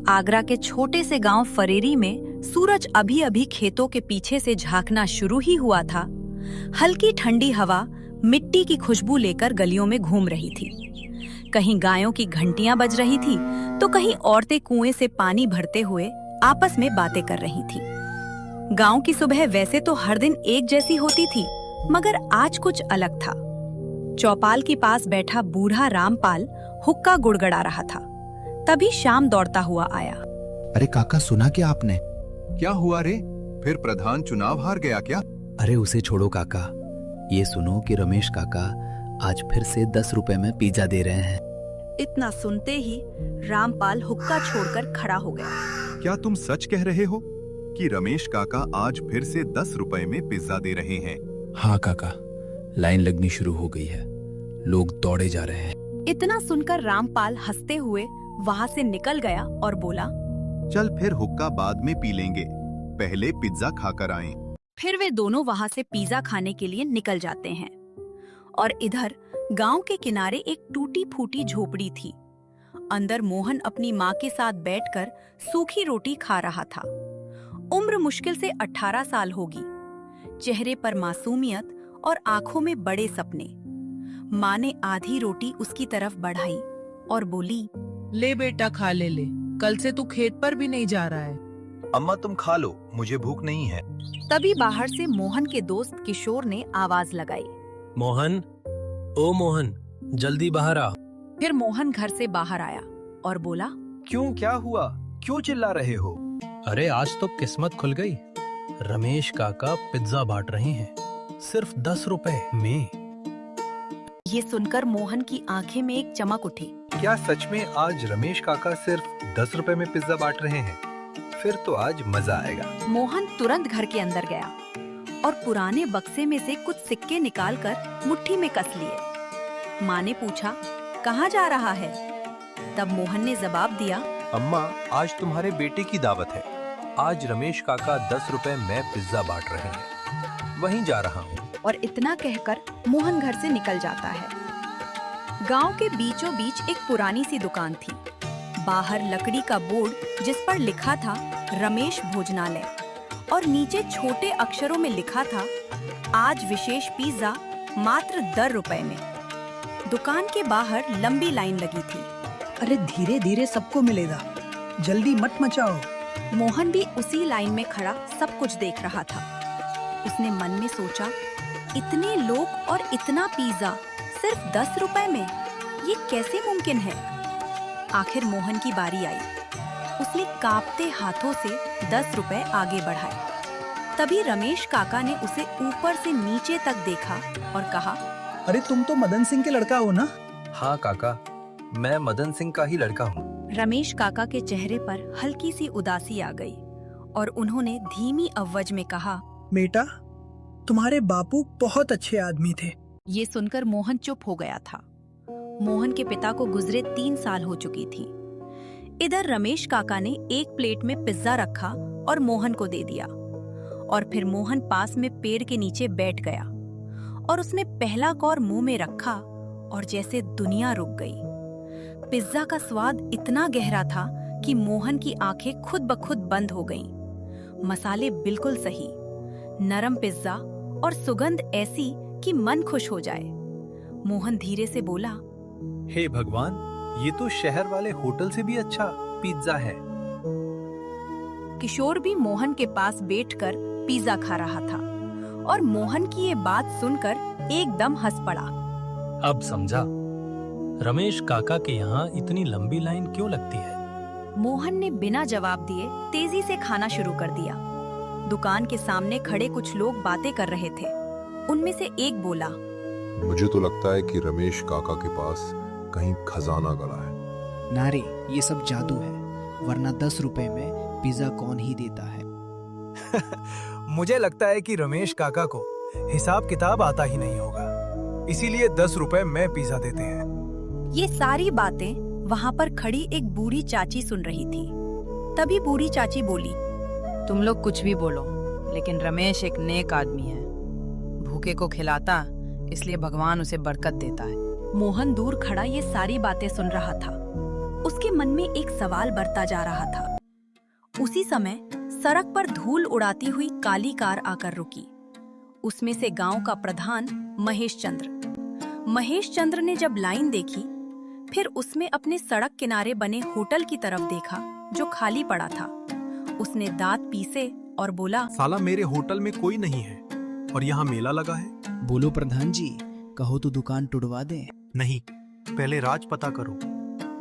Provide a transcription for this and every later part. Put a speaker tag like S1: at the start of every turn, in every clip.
S1: आगरा के छोटे से गांव फरेरी में सूरज अभी अभी खेतों के पीछे से झांकना शुरू ही हुआ था। हल्की ठंडी हवा मिट्टी की खुशबू लेकर गलियों में घूम रही थी। कहीं गायों की घंटियां बज रही थी तो कहीं औरतें कुएं से पानी भरते हुए आपस में बातें कर रही थी। गांव की सुबह वैसे तो हर दिन एक जैसी होती थी, मगर आज कुछ अलग था। चौपाल के पास बैठा बूढ़ा रामपाल हुक्का गुड़गड़ा रहा था। तभी श्याम दौड़ता हुआ आया।
S2: अरे काका, सुना क्या आपने?
S3: क्या हुआ रे? फिर प्रधान चुनाव हार गया क्या?
S2: अरे उसे छोड़ो काका, ये सुनो कि रमेश काका आज फिर से 10 रुपए में पिज्जा दे रहे हैं।
S1: इतना सुनते ही रामपाल हुक्का छोड़कर खड़ा हो गया।
S3: क्या तुम सच कह रहे हो कि रमेश काका आज फिर से 10 रुपए में पिज्जा दे रहे हैं?
S2: हाँ काका, लाइन लगनी शुरू हो गई है, लोग दौड़े जा रहे हैं।
S1: इतना सुनकर रामपाल हंसते हुए वहां से निकल गया और बोला,
S3: चल फिर हुक्का बाद में पी लेंगे, पहले पिज्जा खाकर आएं।
S1: फिर वे दोनों वहां से पिज्जा खाने के लिए निकल जाते हैं। और इधर गांव के किनारे एक टूटी फूटी झोपड़ी थी। अंदर मोहन अपनी माँ के साथ बैठकर सूखी रोटी खा रहा था। उम्र मुश्किल से 18 साल होगी। चेहरे पर मासूमियत और आंखों में बड़े सपने। माँ ने आधी रोटी उसकी तरफ बढ़ाई और बोली,
S4: ले बेटा, खा ले, कल से तू खेत पर भी नहीं जा रहा है।
S5: अम्मा तुम खा लो, मुझे भूख नहीं है।
S1: तभी बाहर से मोहन के दोस्त किशोर ने आवाज लगाई।
S6: मोहन, ओ मोहन, जल्दी बाहर आ।
S1: फिर मोहन घर से बाहर आया और बोला,
S5: क्यों, क्या हुआ? क्यों चिल्ला रहे हो?
S6: अरे आज तो किस्मत खुल गई। रमेश काका पिज्जा बांट रहे हैं, सिर्फ 10 रुपए में।
S1: ये सुनकर मोहन की आंखें में एक चमक उठी।
S5: क्या सच में आज रमेश काका सिर्फ 10 रुपए में पिज्जा बांट रहे हैं? फिर तो आज मजा आएगा।
S1: मोहन तुरंत घर के अंदर गया और पुराने बक्से में से कुछ सिक्के निकालकर मुट्ठी में कस लिए। माँ ने पूछा, कहाँ जा रहा है? तब मोहन ने जवाब दिया,
S5: अम्मा आज तुम्हारे बेटे की दावत है। आज रमेश काका 10 रुपए में पिज्जा बांट रहे हैं, वहीं जा रहा हूँ।
S1: और इतना कहकर मोहन घर से निकल जाता है। गांव के बीचों बीच एक पुरानी सी दुकान थी। बाहर लकड़ी का बोर्ड जिस पर लिखा था रमेश भोजनालय, और नीचे छोटे अक्षरों में लिखा था, आज विशेष पिज्जा मात्र 10 रुपए में। दुकान के बाहर लंबी लाइन लगी थी।
S7: अरे धीरे धीरे सबको मिलेगा, जल्दी मत मचाओ।
S1: मोहन भी उसी लाइन में खड़ा सब कुछ देख रहा था। उसने मन में सोचा, इतने लोग और इतना पिज्जा सिर्फ 10 रुपए में, ये कैसे मुमकिन है? आखिर मोहन की बारी आई। उसने कांपते हाथों से 10 रुपए आगे बढ़ाए। तभी रमेश काका ने उसे ऊपर से नीचे तक देखा और कहा,
S7: अरे तुम तो मदन सिंह के लड़का हो ना?
S5: हाँ काका, मैं मदन सिंह का ही लड़का हूँ।
S1: रमेश काका के चेहरे पर हल्की सी उदासी आ गई और उन्होंने धीमी आवाज में कहा,
S7: बेटा, तुम्हारे बापू बहुत अच्छे आदमी थे।
S1: ये सुनकर मोहन चुप हो गया था। मोहन के पिता को गुजरे 3 साल हो चुकी थी। इधर रमेश काका ने एक प्लेट में पिज्जा रखा और मोहन को दे दिया। और फिर मोहन पास में पेड़ के नीचे बैठ गया और उसने पहला कौर मुंह में रखा और जैसे दुनिया रुक गई। पिज्जा का स्वाद इतना गहरा था कि मोहन की आंखें खुद ब खुद बंद हो गईं। मसाले बिल्कुल सही, नरम पिज्जा और सुगंध ऐसी कि मन खुश हो जाए। मोहन धीरे से बोला,
S5: हे भगवान, ये तो शहर वाले होटल से भी अच्छा पिज्जा है।
S1: किशोर भी मोहन के पास बैठकर पिज्जा खा रहा था और मोहन की ये बात सुनकर एकदम हंस पड़ा।
S6: अब समझा रमेश काका के यहाँ इतनी लंबी लाइन क्यों लगती है।
S1: मोहन ने बिना जवाब दिए तेजी से खाना शुरू कर दिया। दुकान के सामने खड़े कुछ लोग बातें कर रहे थे। उनमें से एक बोला,
S8: मुझे तो लगता है कि रमेश काका के पास कहीं खजाना गड़ा है।
S9: नारे, ये सब जादू है, वरना 10 रुपए में पिज्जा कौन ही देता है।
S10: मुझे लगता है कि रमेश काका को हिसाब किताब आता ही नहीं होगा, इसीलिए 10 रुपए में पिज्जा देते हैं।
S1: ये सारी बातें वहाँ पर खड़ी एक बूढ़ी चाची सुन रही थी। तभी बूढ़ी चाची बोली,
S4: तुम लोग कुछ भी बोलो, लेकिन रमेश एक नेक आदमी है। भूखे को खिलाता, इसलिए भगवान उसे बरकत देता है।
S1: मोहन दूर खड़ा ये सारी बातें सुन रहा था। उसके मन में एक सवाल बढ़ता जा रहा था। उसी समय सड़क पर धूल उड़ाती हुई काली कार आकर रुकी। उसमें से गांव का प्रधान महेश चंद्र ने जब लाइन देखी, फिर उसमें अपने सड़क किनारे बने होटल की तरफ देखा जो खाली पड़ा था। उसने दांत पीसे और बोला,
S10: साला मेरे होटल में कोई नहीं है और यहाँ मेला लगा है।
S9: बोलो प्रधान जी, कहो तो दुकान टुड़वा दें।
S10: नहीं, पहले राज पता करो।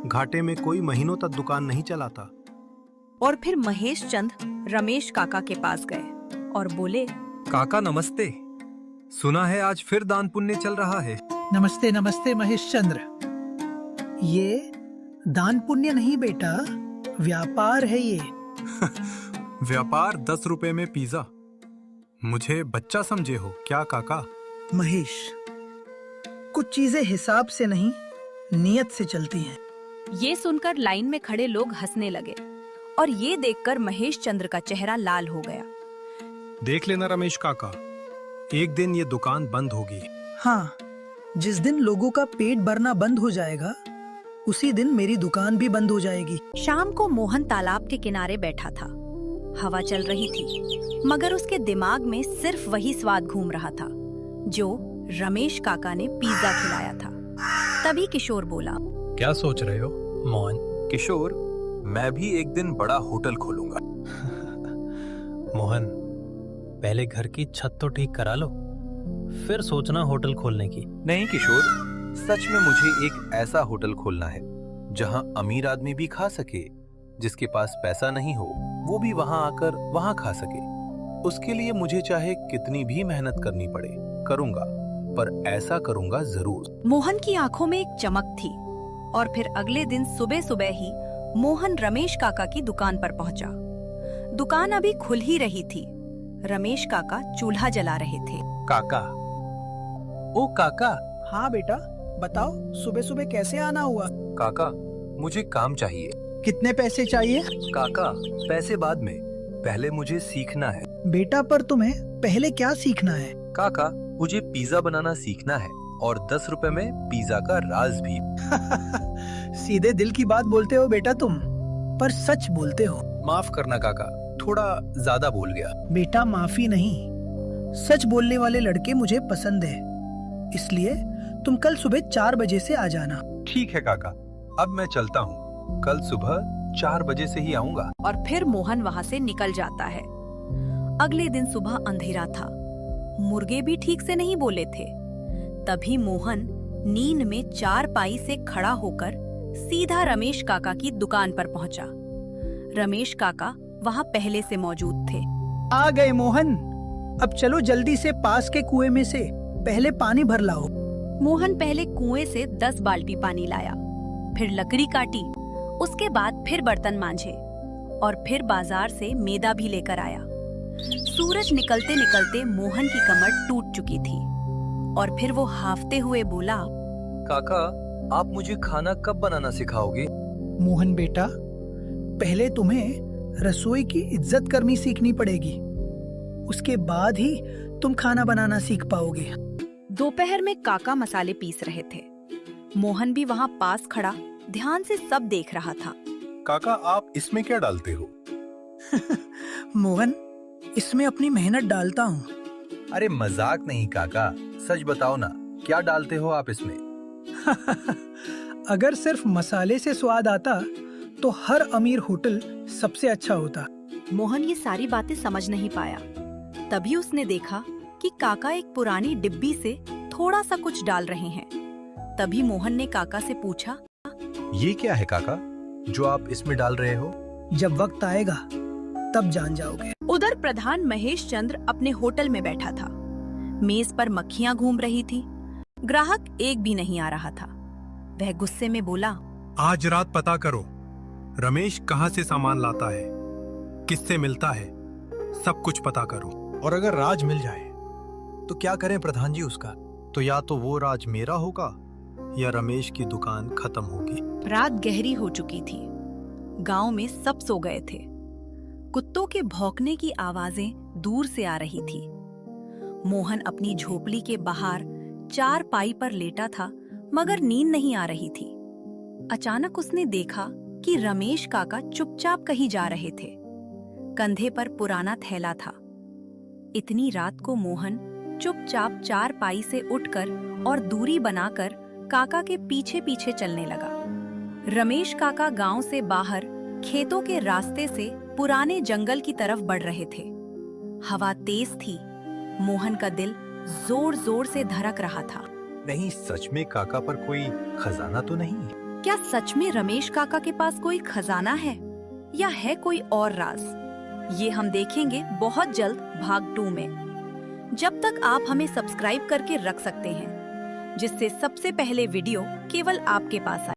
S10: घाटे में कोई महीनों तक दुकान नहीं चलाता।
S1: और फिर महेश चंद्र रमेश काका के पास गए और बोले,
S5: काका नमस्ते। सुना है आज फिर दान पुण्य चल रहा है।
S7: नमस्ते नमस्ते महेश चंद्र। ये दान पुण्य नहीं बेटा, व्यापार है ये।
S10: व्यापार 10 रुपए में पिज्जा। मुझे बच्चा समझे हो क्या काका?
S7: महेश, कुछ चीजें हिसाब से नहीं, नियत से चलती हैं।
S1: ये सुनकर लाइन में खड़े लोग हंसने लगे और ये देखकर महेश चंद्र का चेहरा लाल हो गया।
S10: देख लेना रमेश काका, एक दिन ये दुकान बंद होगी।
S7: हाँ, जिस दिन लोगों का पेट भरना बंद हो जाएगा, उसी दिन मेरी दुकान भी बंद हो जाएगी।
S1: शाम को मोहन तालाब के किनारे बैठा था। हवा चल रही थी, मगर उसके दिमाग में सिर्फ वही स्वाद घूम रहा था जो रमेश काका ने पिज्जा खिलाया था। तभी किशोर बोला,
S6: क्या सोच रहे हो मोहन?
S5: किशोर, मैं भी एक दिन बड़ा होटल खोलूंगा।
S6: मोहन, पहले घर की छत तो ठीक करा लो, फिर सोचना होटल खोलने की।
S5: नहीं किशोर, सच में मुझे एक ऐसा होटल खोलना है जहां अमीर आदमी भी खा सके, जिसके पास पैसा नहीं हो वो भी वहां आकर वहां खा सके। उसके लिए मुझे चाहे कितनी भी मेहनत करनी पड़े करूंगा, पर ऐसा करूंगा जरूर।
S1: मोहन की आंखों में एक चमक थी और फिर अगले दिन सुबह सुबह ही मोहन रमेश काका की दुकान पर पहुंचा। दुकान अभी खुल ही रही थी। रमेश काका चूल्हा जला रहे थे।
S5: काका, ओ काका।
S7: हाँ बेटा, बताओ सुबह सुबह कैसे आना हुआ?
S5: काका, मुझे काम चाहिए।
S7: कितने पैसे चाहिए?
S5: काका, पैसे बाद में, पहले मुझे सीखना है।
S7: बेटा, पर तुम्हें पहले क्या सीखना है?
S5: काका, मुझे पिज्जा बनाना सीखना है और 10 रुपए में पिज्जा का राज भी।
S7: सीधे दिल की बात बोलते हो बेटा तुम, पर सच बोलते हो।
S5: माफ करना काका, थोड़ा ज्यादा बोल गया।
S7: बेटा, माफी नहीं, सच बोलने वाले लड़के मुझे पसंद है। इसलिए तुम कल सुबह 4 बजे से आ जाना।
S5: ठीक है काका, अब मैं चलता हूँ। कल सुबह 4 बजे से ही आऊंगा।
S1: और फिर मोहन वहां से निकल जाता है। अगले दिन सुबह अंधेरा था। मुर्गे भी ठीक से नहीं बोले थे। तभी मोहन नींद में चारपाई से खड़ा होकर सीधा रमेश काका की दुकान पर पहुंचा। रमेश काका वहां पहले से मौजूद थे।
S7: आ गए मोहन, अब चलो जल्दी से पास के कुएं में से पहले पानी भर लाओ।
S1: मोहन पहले कुएं से 10 बाल्टी पानी लाया, फिर लकड़ी काटी, उसके बाद फिर बर्तन मांजे और फिर बाजार से मैदा भी लेकर आया। सूरज निकलते निकलते मोहन की कमर टूट चुकी थी और फिर वो हाफते हुए बोला,
S5: काका, आप मुझे खाना कब बनाना सिखाओगे?
S7: मोहन बेटा, पहले तुम्हें रसोई की इज्जत करनी सीखनी पड़ेगी, उसके बाद ही तुम खाना बनाना सीख पाओगे।
S1: दोपहर में काका मसाले पीस रहे थे। मोहन भी वहां पास खड़ा ध्यान से सब देख रहा था।
S8: काका, आप इसमें क्या डालते हो?
S7: मोहन, इसमें अपनी मेहनत डालता हूँ।
S5: अरे मजाक नहीं काका, सच बताओ ना, क्या डालते हो आप इसमें?
S7: अगर सिर्फ मसाले से स्वाद आता तो हर अमीर होटल सबसे अच्छा होता।
S1: मोहन ये सारी बातें समझ नहीं पाया। तभी उसने देखा कि काका एक पुरानी डिब्बी से थोड़ा सा कुछ डाल रहे हैं। तभी मोहन ने काका से पूछा,
S5: ये क्या है काका, जो आप इसमें डाल रहे हो?
S7: जब वक्त आएगा तब जान जाओगे।
S1: उधर प्रधान महेश चंद्र अपने होटल में बैठा था। मेज पर मक्खियां घूम रही थी। ग्राहक एक भी नहीं आ रहा था। वह गुस्से में बोला,
S10: आज रात पता करो रमेश कहाँ से सामान लाता है, किससे मिलता है, सब कुछ पता करो। और अगर राज मिल जाए तो क्या करें प्रधान जी उसका? तो या तो वो राज मेरा होगा या रमेश की दुकान खत्म होगी।
S1: रात गहरी हो चुकी थी। गांव में सब सो गए थे। कुत्तों के भौंकने की आवाजें दूर से आ रही थी। मोहन अपनी झोपड़ी के बाहर चारपाई पर लेटा था, मगर नींद नहीं आ रही थी। अचानक उसने देखा कि रमेश काका चुपचाप कहीं जा रहे थे। कंधे पर पुराना थैला था। इतनी रात को मोहन चुपचाप चारपाई से उठकर और दूरी बनाकर काका के पीछे पीछे चलने लगा। रमेश काका गांव से बाहर खेतों के रास्ते से पुराने जंगल की तरफ बढ़ रहे थे। हवा तेज थी। मोहन का दिल जोर जोर से धड़क रहा था।
S5: नहीं, सच में काका पर कोई खजाना तो नहीं?
S1: क्या सच में रमेश काका के पास कोई खजाना है या है कोई और राज? ये हम देखेंगे बहुत जल्द भाग 2 में। जब तक आप हमें सब्सक्राइब करके रख सकते हैं, जिससे सबसे पहले वीडियो केवल आपके पास आए।